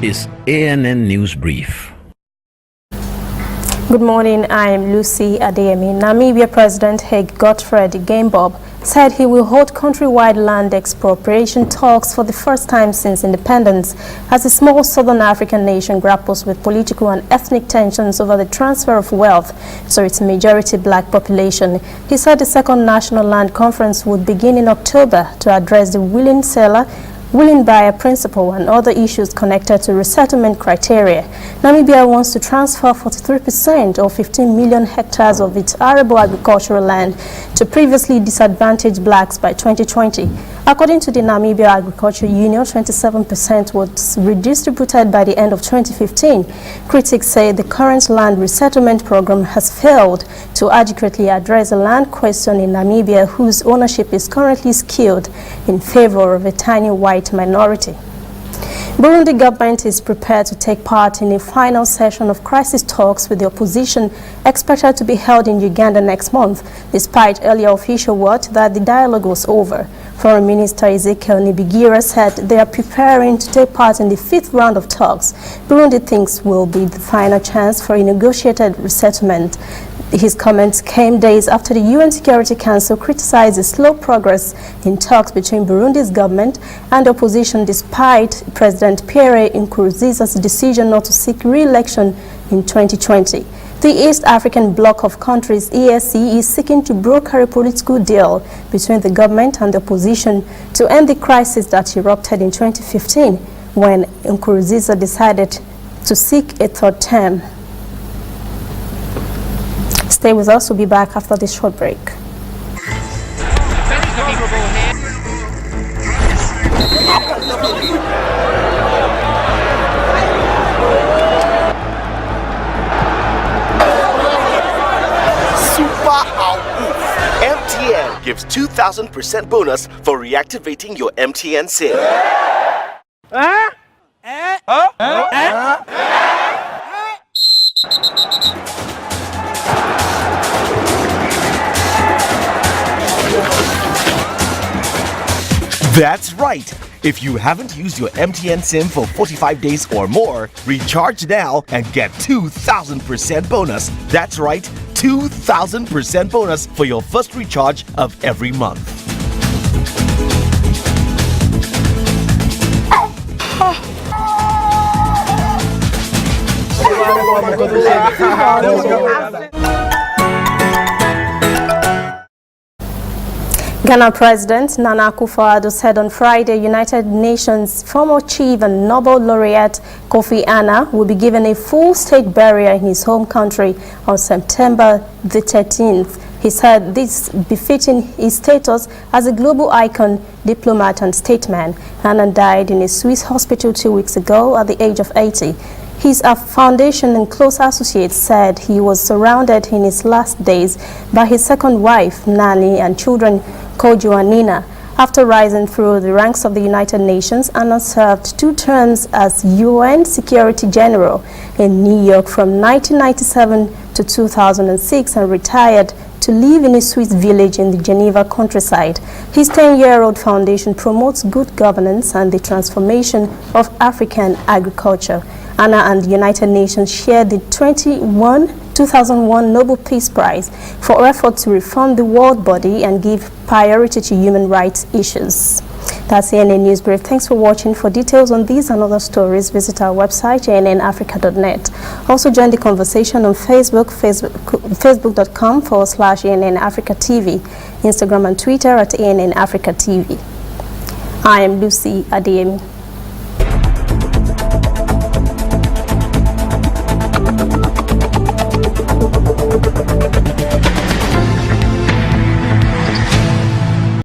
is ANN News Brief. Good morning, I am Lucy Adeyemi. Namibia President Hage Gottfried Geingob said he will hold countrywide land expropriation talks for the first time since independence as the small southern African nation grapples with political and ethnic tensions over the transfer of wealth to its majority black population. He said the second National Land Conference would begin in October to address the willing seller, willing buyer principle and other issues connected to resettlement criteria. Namibia wants to transfer 43% or 15 million hectares of its arable agricultural land to previously disadvantaged blacks by 2020. According to the Namibia Agriculture Union, 27% was redistributed by the end of 2015. Critics say the current land resettlement program has failed to adequately address the land question in Namibia, whose ownership is currently skewed in favor of a tiny white minority. Burundi government is prepared to take part in a final session of crisis talks with the opposition expected to be held in Uganda next month, despite earlier official word that the dialogue was over. Foreign Minister Ezekiel Nibigira said they are preparing to take part in the 5th round of talks. Burundi thinks will be the final chance for a negotiated resettlement. His comments came days after the UN Security Council criticized the slow progress in talks between Burundi's government and the opposition despite President Pierre Nkurunziza's decision not to seek re-election in 2020. The East African Bloc of Countries, EAC, is seeking to broker a political deal between the government and the opposition to end the crisis that erupted in 2015 when Nkurunziza decided to seek a 3rd term. Stay with us. We'll be back after this short break. MTN gives 2,000% bonus for reactivating your MTN SIM. That's right. If you haven't used your MTN SIM for 45 days or more, recharge now and get 2,000% bonus. That's right, 2,000% bonus for your first recharge of every month. Ghana President Nana Akufo-Addo said on Friday United Nations former chief and Nobel laureate Kofi Annan will be given a full state burial in his home country on September the 13th. He said this befitting his status as a global icon, diplomat and statesman. Annan died in a Swiss hospital 2 weeks ago at the age of 80. His foundation and close associates said he was surrounded in his last days by his second wife, Nani, and children, Kojo and Nina. After rising through the ranks of the United Nations, Annan served 2 terms as UN Security General in New York from 1997 to 2006 and retired to live in a Swiss village in the Geneva countryside. His 10-year-old foundation promotes good governance and the transformation of African agriculture. Anna and the United Nations shared the 2001 Nobel Peace Prize for efforts to reform the world body and give priority to human rights issues. That's ANN News Brief. Thanks for watching. For details on these and other stories, visit our website, annafrica.net. Also join the conversation on Facebook, facebook.com/ANN Africa TV, Instagram and Twitter at ANN Africa TV. I am Lucy Adeyemi.